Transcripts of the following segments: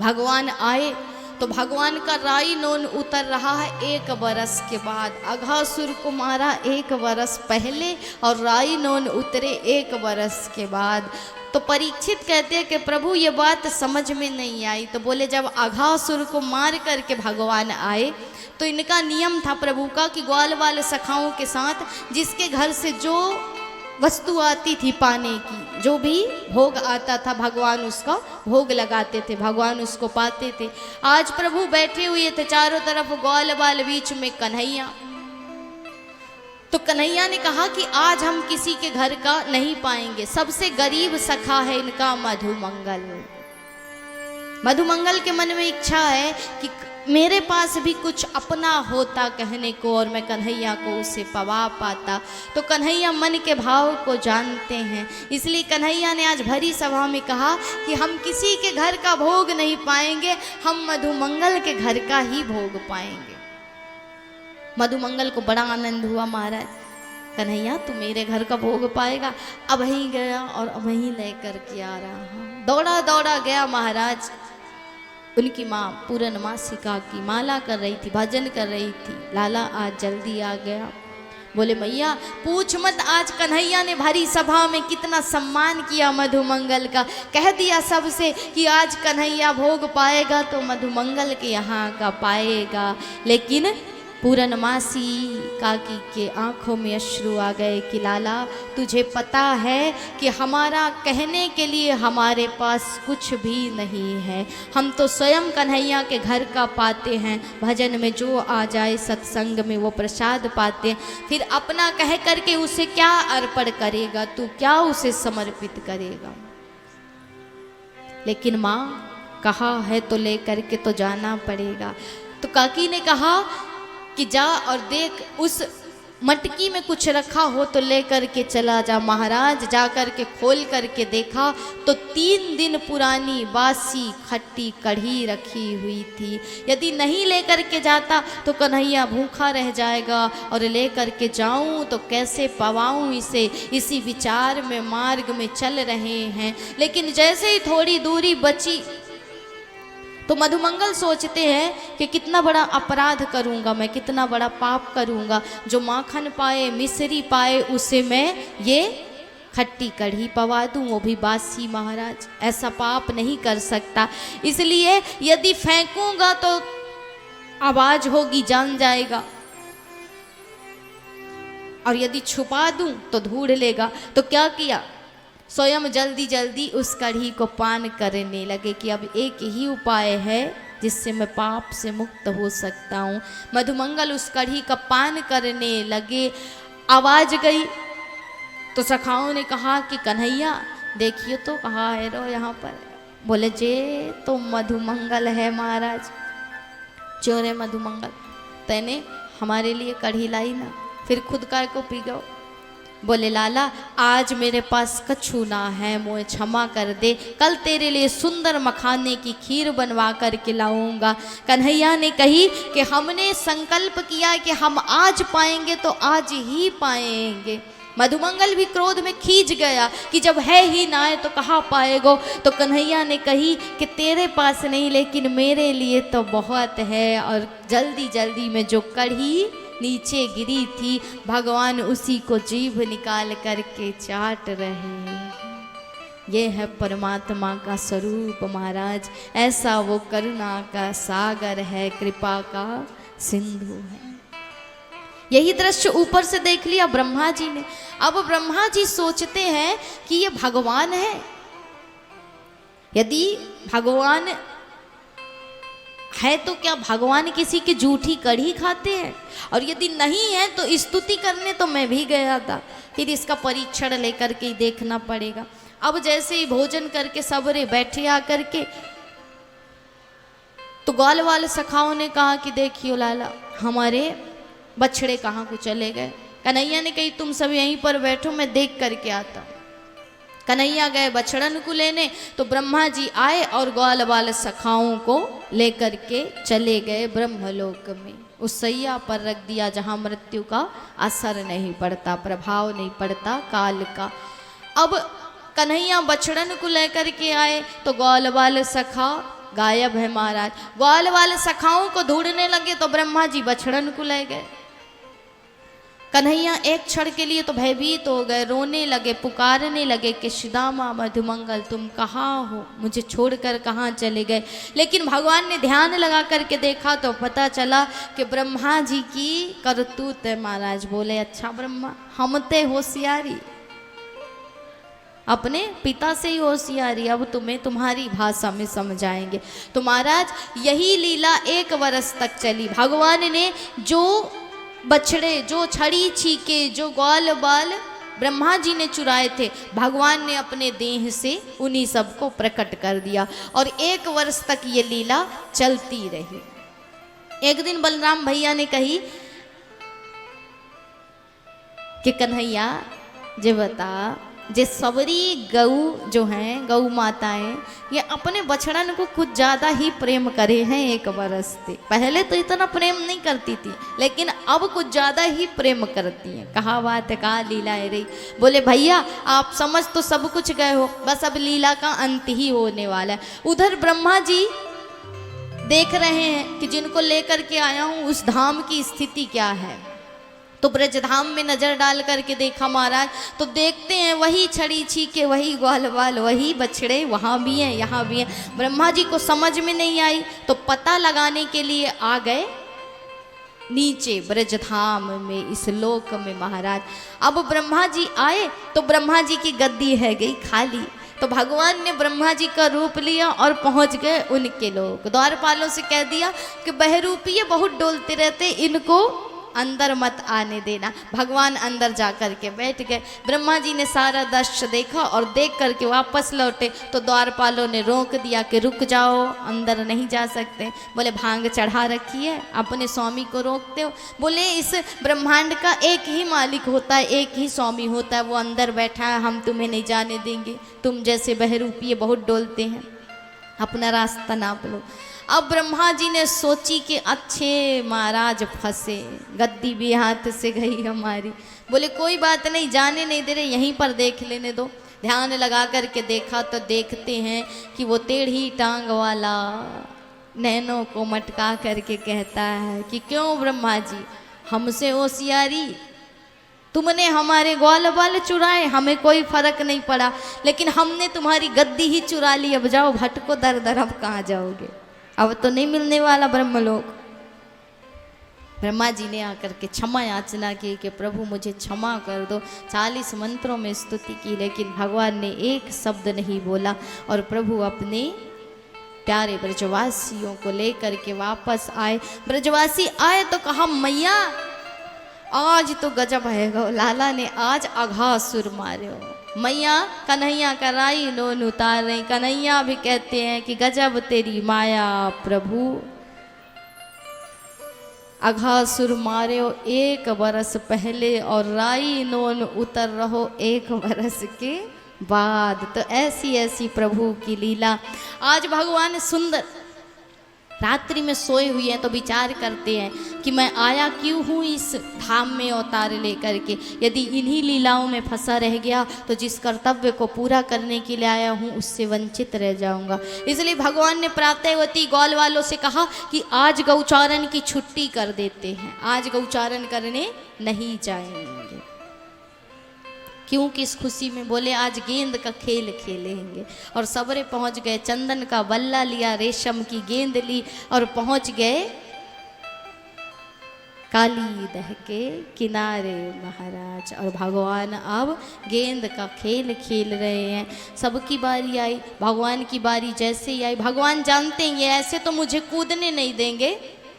भगवान आए तो भगवान का राई नोन उतर रहा है 1 बरस के बाद। अघासुर को मारा 1 बरस पहले और राई नोन उतरे 1 बरस के बाद। तो परीक्षित कहते हैं कि प्रभु ये बात समझ में नहीं आई। तो बोले जब अघासुर को मार करके भगवान आए तो इनका नियम था प्रभु का कि ग्वाल वाले सखाओं के साथ जिसके घर से जो वस्तु आती थी पाने की, जो भी भोग आता था भगवान उसका भोग लगाते थे, भगवान उसको पाते थे। आज प्रभु बैठे हुए थे चारों तरफ ग्वाल बाल, बीच में कन्हैया। तो कन्हैया ने कहा कि आज हम किसी के घर का नहीं पाएंगे। सबसे गरीब सखा है इनका मधुमंगल। मधुमंगल के मन में इच्छा है कि मेरे पास भी कुछ अपना होता कहने को और मैं कन्हैया को उसे पवा पाता। तो कन्हैया मन के भाव को जानते हैं, इसलिए कन्हैया ने आज भरी सभा में कहा कि हम किसी के घर का भोग नहीं पाएंगे, हम मधुमंगल के घर का ही भोग पाएंगे। मधुमंगल को बड़ा आनंद हुआ, महाराज कन्हैया तू मेरे घर का भोग पाएगा। अब वहीं गया और अब वहीं लेकर के आ रहा हूँ। दौड़ा दौड़ा गया महाराज। उनकी माँ पूर्णमासिका की माला कर रही थी, भजन कर रही थी। लाला आज जल्दी आ गया। बोले मैया पूछ मत, आज कन्हैया ने भरी सभा में कितना सम्मान किया मधुमंगल का। कह दिया सबसे कि आज कन्हैया भोग पाएगा तो मधुमंगल के यहाँ का पाएगा। लेकिन पूर्णमासी काकी के आंखों में अश्रु आ गए कि लाला तुझे पता है कि हमारा कहने के लिए हमारे पास कुछ भी नहीं है। हम तो स्वयं कन्हैया के घर का पाते हैं। भजन में जो आ जाए सत्संग में वो प्रसाद पाते हैं। फिर अपना कह करके उसे क्या अर्पण करेगा तू, क्या उसे समर्पित करेगा। लेकिन माँ कहा है तो ले करके तो जाना पड़ेगा। तो काकी ने कहा कि जा और देख उस मटकी में कुछ रखा हो तो ले करके चला जा। महाराज जा करके खोल करके देखा तो 3 दिन पुरानी बासी खट्टी कढ़ी रखी हुई थी। यदि नहीं ले करके जाता तो कन्हैया भूखा रह जाएगा और ले करके जाऊं तो कैसे पवाऊं इसे। इसी विचार में मार्ग में चल रहे हैं। लेकिन जैसे ही थोड़ी दूरी बची तो मधुमंगल सोचते हैं कि कितना बड़ा अपराध करूंगा मैं, कितना बड़ा पाप करूंगा। जो माखन पाए मिश्री पाए उसे मैं ये खट्टी कढ़ी पवा दूं, वो भी बासी। महाराज ऐसा पाप नहीं कर सकता, इसलिए यदि फेंकूंगा तो आवाज होगी, जान जाएगा, और यदि छुपा दूं तो ढूंढ लेगा। तो क्या किया, स्वयं जल्दी जल्दी उस कढ़ी को पान करने लगे कि अब एक ही उपाय है जिससे मैं पाप से मुक्त हो सकता हूँ। मधुमंगल उस कढ़ी का पान करने लगे। आवाज गई तो सखाओं ने कहा कि कन्हैया देखिए तो कहाँ है रो यहाँ पर। बोले जे तो मधुमंगल है महाराज। चोरे मधुमंगल तैने हमारे लिए कढ़ी लाई ना, फिर खुद काय को पी गयो। बोले लाला आज मेरे पास कछु ना है, मुझे क्षमा कर दे, कल तेरे लिए सुंदर मखाने की खीर बनवा कर के लाऊंगा। कन्हैया ने कही कि हमने संकल्प किया कि हम आज पाएंगे तो आज ही पाएंगे। मधुमंगल भी क्रोध में खींच गया कि जब है ही ना है तो कहाँ पाएगो। तो कन्हैया ने कही कि तेरे पास नहीं लेकिन मेरे लिए तो बहुत है। और जल्दी जल्दी में जो कढ़ी नीचे गिरी थी भगवान उसी को जीभ निकाल करके चाट रहे हैं। ये है परमात्मा का स्वरूप महाराज। ऐसा वो करुणा का सागर है, कृपा का सिंधु है। यही दृश्य ऊपर से देख लिया ब्रह्मा जी ने। अब ब्रह्मा जी सोचते हैं कि ये भगवान है। यदि भगवान है तो क्या भगवान किसी की जूठी कढ़ी खाते हैं? और यदि नहीं है तो स्तुति करने तो मैं भी गया था, फिर इसका परीक्षण लेकर के ही देखना पड़ेगा। अब जैसे ही भोजन करके सबरे बैठे आकर के तो ग्वाल वाले सखाओं ने कहा कि देखियो लाला हमारे बछड़े कहाँ को चले गए। कन्हैया ने कही तुम सब यहीं पर बैठो, मैं देख करके आता हूँ। कन्हैया गए बछड़न को लेने तो ब्रह्मा जी आए और ग्वाल वाले सखाओं को लेकर के चले गए ब्रह्मलोक में। उस सैया पर रख दिया जहाँ मृत्यु का असर नहीं पड़ता, प्रभाव नहीं पड़ता काल का। अब कन्हैया बछड़न को लेकर के आए तो ग्वाल वाले सखा गायब है महाराज। ग्वाल वाले सखाओं को ढूंढने लगे तो ब्रह्मा जी बछड़न को ले गए। कन्हैया एक क्षण के लिए तो भयभीत हो गए, रोने लगे, पुकारने लगे कि सुदामा मधुमंगल तुम कहाँ हो, मुझे छोड़कर कहाँ चले गए। लेकिन भगवान ने ध्यान लगा करके देखा तो पता चला कि ब्रह्मा जी की करतूत है महाराज। बोले अच्छा ब्रह्मा, हम ते होशियारी, अपने पिता से ही होशियारी, अब तुम्हें तुम्हारी भाषा में समझाएंगे। तो महाराज यही लीला 1 वर्ष तक चली। भगवान ने जो बछड़े, जो छड़ी छीके, जो ग्वाल बाल ब्रह्मा जी ने चुराए थे, भगवान ने अपने देह से उन्हीं सबको प्रकट कर दिया और 1 वर्ष तक ये लीला चलती रही। एक दिन बलराम भैया ने कही कि कन्हैया जे बता, जे सबरी गऊ जो हैं, गऊ माताएं, ये अपने बछड़न को कुछ ज़्यादा ही प्रेम करे हैं 1 वर्ष से। पहले तो इतना प्रेम नहीं करती थी, लेकिन अब कुछ ज़्यादा ही प्रेम करती हैं। कहा बात है, कहा लीला है रही। बोले भैया आप समझ तो सब कुछ गए हो, बस अब लीला का अंत ही होने वाला है। उधर ब्रह्मा जी देख रहे हैं कि जिनको लेकर के आया हूँ उस धाम की स्थिति क्या है। तो ब्रजधाम में नजर डाल करके देखा महाराज, तो देखते हैं वही छड़ी छीके, वही ग्वाल बाल, वही बछड़े, वहाँ भी हैं यहाँ भी हैं। ब्रह्मा जी को समझ में नहीं आई तो पता लगाने के लिए आ गए नीचे ब्रजधाम में, इस लोक में महाराज। अब ब्रह्मा जी आए तो ब्रह्मा जी की गद्दी है गई खाली। तो भगवान ने ब्रह्मा जी का रूप लिया और पहुंच गए उनके लोग। द्वारपालों से कह दिया कि बहरूपी ये बहुत डोलते रहते, इनको अंदर मत आने देना। भगवान अंदर जा कर के बैठ गए। ब्रह्मा जी ने सारा दृश्य देखा और देख करके वापस लौटे तो द्वारपालों ने रोक दिया कि रुक जाओ, अंदर नहीं जा सकते। बोले भांग चढ़ा रखी है, अपने स्वामी को रोकते हो। बोले इस ब्रह्मांड का एक ही मालिक होता है, एक ही स्वामी होता है, वो अंदर बैठा है, हम तुम्हें नहीं जाने देंगे। तुम जैसे बहरूपी बहुत डोलते हैं, अपना रास्ता नाप लो। अब ब्रह्मा जी ने सोची कि अच्छे महाराज फंसे, गद्दी भी हाथ से गई हमारी। बोले कोई बात नहीं, जाने नहीं दे रहे, यहीं पर देख लेने दो। ध्यान लगा करके देखा तो देखते हैं कि वो टेढ़ी टांग वाला नैनों को मटका करके कहता है कि क्यों ब्रह्मा जी हमसे होशियारी, तुमने हमारे ग्वाल बाल चुराए, हमें कोई फर्क नहीं पड़ा, लेकिन हमने तुम्हारी गद्दी ही चुरा ली। अब जाओ भटको दर दर, अब कहाँ जाओगे, अब तो नहीं मिलने वाला ब्रह्मलोक। ब्रह्मा जी ने आकर के क्षमा याचना की कि प्रभु मुझे क्षमा कर दो। 40 मंत्रों में स्तुति की, लेकिन भगवान ने एक शब्द नहीं बोला और प्रभु अपने प्यारे ब्रजवासियों को लेकर के वापस आए। ब्रजवासी आए तो कहा मैया आज तो गजब है गो, लाला ने आज अघासुर मारे हो। मैया कन्हैया का राई लोन उतार रही। कन्हैया भी कहते हैं कि गजब तेरी माया प्रभु, अघासुर मारे हो 1 वर्ष पहले और राई नोन उतर रहो 1 वर्ष के बाद। तो ऐसी ऐसी प्रभु की लीला। आज भगवान सुंदर रात्रि में सोए हुए हैं तो विचार करते हैं कि मैं आया क्यों हूँ इस धाम में अवतार लेकर के। यदि इन्हीं लीलाओं में फंसा रह गया तो जिस कर्तव्य को पूरा करने के लिए आया हूँ उससे वंचित रह जाऊंगा। इसलिए भगवान ने प्रातःवती गौल वालों से कहा कि आज गौचारण की छुट्टी कर देते हैं, आज गौचारण करने नहीं जाएंगे। क्यों, किस खुशी में? बोले आज गेंद का खेल खेलेंगे। और सबरे पहुंच गए, चंदन का बल्ला लिया, रेशम की गेंद ली और पहुंच गए काली दह के किनारे महाराज। और भगवान अब गेंद का खेल खेल रहे हैं। सबकी बारी आई, भगवान की बारी जैसे ही आई, भगवान जानते हैं ये ऐसे तो मुझे कूदने नहीं देंगे,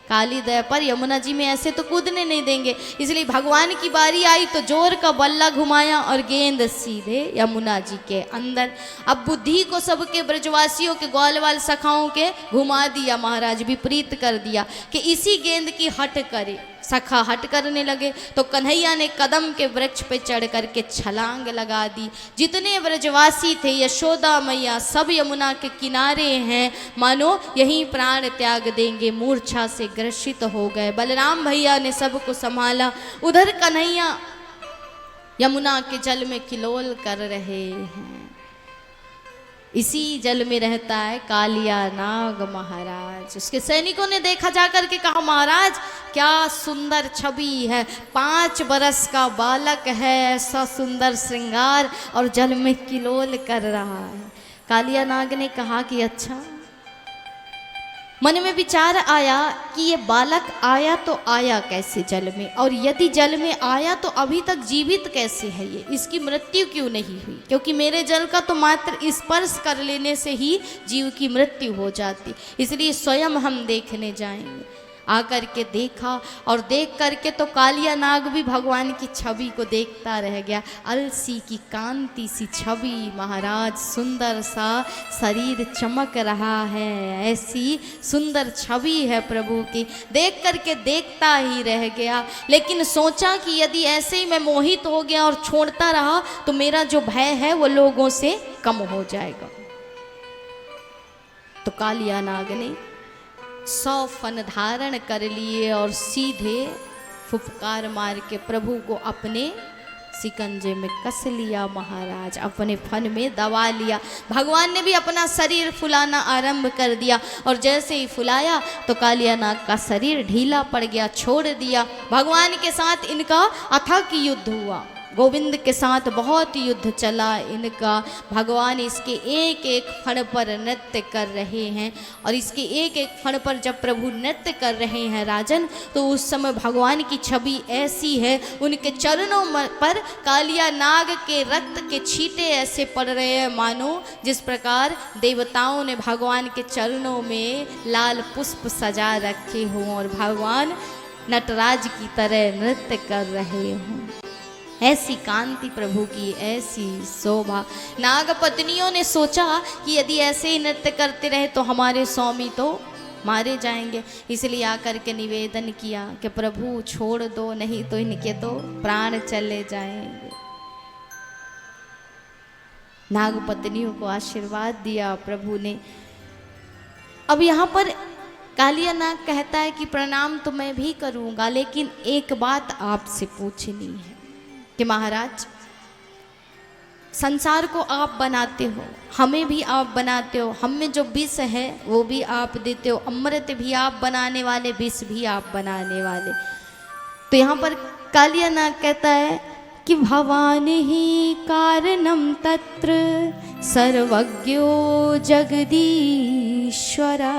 काली दया पर यमुना जी में ऐसे तो कूदने नहीं देंगे। इसलिए भगवान की बारी आई तो जोर का बल्ला घुमाया और गेंद सीधे यमुना जी के अंदर। अब बुद्धि को सबके ब्रजवासियों के ग्वालवाल सखाओं के घुमा दिया महाराज, विपरीत कर दिया कि इसी गेंद की हट करे। सखा हट करने लगे तो कन्हैया ने कदम के वृक्ष पे चढ़ करके छलांग लगा दी। जितने ब्रजवासी थे, यशोदा मैया सब यमुना के किनारे हैं, मानो यहीं प्राण त्याग देंगे, मूर्छा से ग्रसित हो गए। बलराम भैया ने सबको संभाला। उधर कन्हैया यमुना के जल में किलोल कर रहे हैं। इसी जल में रहता है कालिया नाग महाराज। उसके सैनिकों ने देखा जाकर के, कहा महाराज क्या सुंदर छवि है, 5 बरस का बालक है, ऐसा सुंदर श्रृंगार और जल में किलोल कर रहा है। कालिया नाग ने कहा कि अच्छा। मन में विचार आया कि ये बालक आया तो आया कैसे जल में, और यदि जल में आया तो अभी तक जीवित कैसे है ये, इसकी मृत्यु क्यों नहीं हुई? क्योंकि मेरे जल का तो मात्र स्पर्श कर लेने से ही जीव की मृत्यु हो जाती, इसलिए स्वयं हम देखने जाएंगे। आकर के देखा, और देख करके तो कालिया नाग भी भगवान की छवि को देखता रह गया। अलसी की कांति सी छवि महाराज, सुंदर सा शरीर चमक रहा है, ऐसी सुंदर छवि है प्रभु की, देख करके देखता ही रह गया। लेकिन सोचा कि यदि ऐसे ही मैं मोहित हो गया और छोड़ता रहा तो मेरा जो भय है वो लोगों से कम हो जाएगा। तो कालिया नाग ने 100 फन धारण कर लिए और सीधे फुफकार मार के प्रभु को अपने सिकंजे में कस लिया महाराज, अपने फन में दबा लिया। भगवान ने भी अपना शरीर फुलाना आरंभ कर दिया, और जैसे ही फुलाया तो कालिया नाग का शरीर ढीला पड़ गया, छोड़ दिया। भगवान के साथ इनका अथक युद्ध हुआ, गोविंद के साथ बहुत युद्ध चला इनका। भगवान इसके एक एक फण पर नृत्य कर रहे हैं, और इसके एक एक फण पर जब प्रभु नृत्य कर रहे हैं राजन, तो उस समय भगवान की छवि ऐसी है, उनके चरणों पर कालिया नाग के रक्त के छींटे ऐसे पड़ रहे हैं मानो जिस प्रकार देवताओं ने भगवान के चरणों में लाल पुष्प सजा रखे हों और भगवान नटराज की तरह नृत्य कर रहे हों। ऐसी कांति प्रभु की, ऐसी शोभा। नाग पत्नियों ने सोचा कि यदि ऐसे ही नृत्य करते रहे तो हमारे स्वामी तो मारे जाएंगे, इसलिए आकर के निवेदन किया कि प्रभु छोड़ दो, नहीं तो इनके तो प्राण चले जाएंगे। नाग पत्नियों को आशीर्वाद दिया प्रभु ने। अब यहाँ पर कालिया नाग कहता है कि प्रणाम तो मैं भी करूँगा, लेकिन एक बात आपसे पूछनी है कि महाराज संसार को आप बनाते हो, हमें भी आप बनाते हो, हम में जो विष है वो भी आप देते हो, अमृत भी आप बनाने वाले, विष भी आप बनाने वाले। तो यहाँ पर कालिया नाग कहता है कि भवान ही कारणम तत्र सर्वज्ञो जगदीश्वरा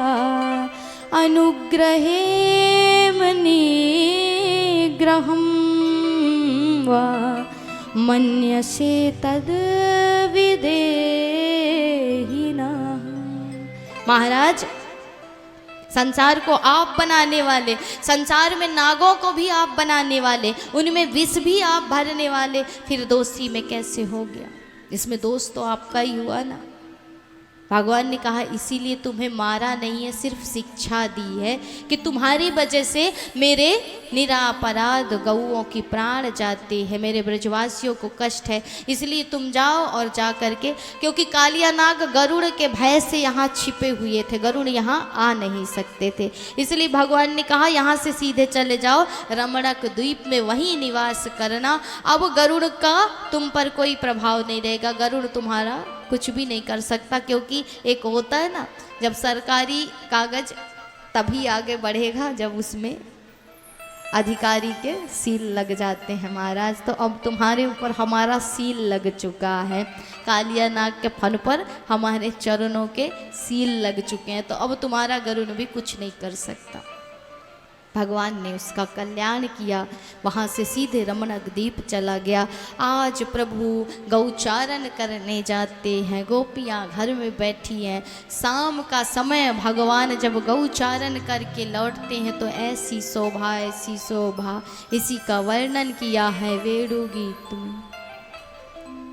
अनुग्रहे मनिग्रहम् वा मन्यसे तद विदेहिना। महाराज संसार को आप बनाने वाले, संसार में नागों को भी आप बनाने वाले, उनमें विष भी आप भरने वाले, फिर दोषी में कैसे हो गया? इसमें दोष तो आपका ही हुआ ना। भगवान ने कहा इसीलिए तुम्हें मारा नहीं है, सिर्फ शिक्षा दी है कि तुम्हारी वजह से मेरे निरापराध गौओं की प्राण जाते हैं, मेरे ब्रजवासियों को कष्ट है, इसलिए तुम जाओ और जा करके, क्योंकि कालिया नाग गरुड़ के भय से यहाँ छिपे हुए थे, गरुड़ यहाँ आ नहीं सकते थे, इसलिए भगवान ने कहा यहाँ से सीधे चले जाओ, रमणक द्वीप में वहीं निवास करना। अब गरुड़ का तुम पर कोई प्रभाव नहीं रहेगा, गरुड़ तुम्हारा कुछ भी नहीं कर सकता, क्योंकि एक होता है ना, जब सरकारी कागज तभी आगे बढ़ेगा जब उसमें अधिकारी के सील लग जाते हैं महाराज। तो अब तुम्हारे ऊपर हमारा सील लग चुका है, कालिया नाग के फन पर हमारे चरणों के सील लग चुके हैं, तो अब तुम्हारा गरुड़ भी कुछ नहीं कर सकता। भगवान ने उसका कल्याण किया, वहाँ से सीधे रमणक द्वीप चला गया। आज प्रभु गौचारण करने जाते हैं, गोपियाँ घर में बैठी हैं, शाम का समय भगवान जब गौचारण करके लौटते हैं तो ऐसी शोभा, ऐसी शोभा, इसी का वर्णन किया है वेणु गीत में।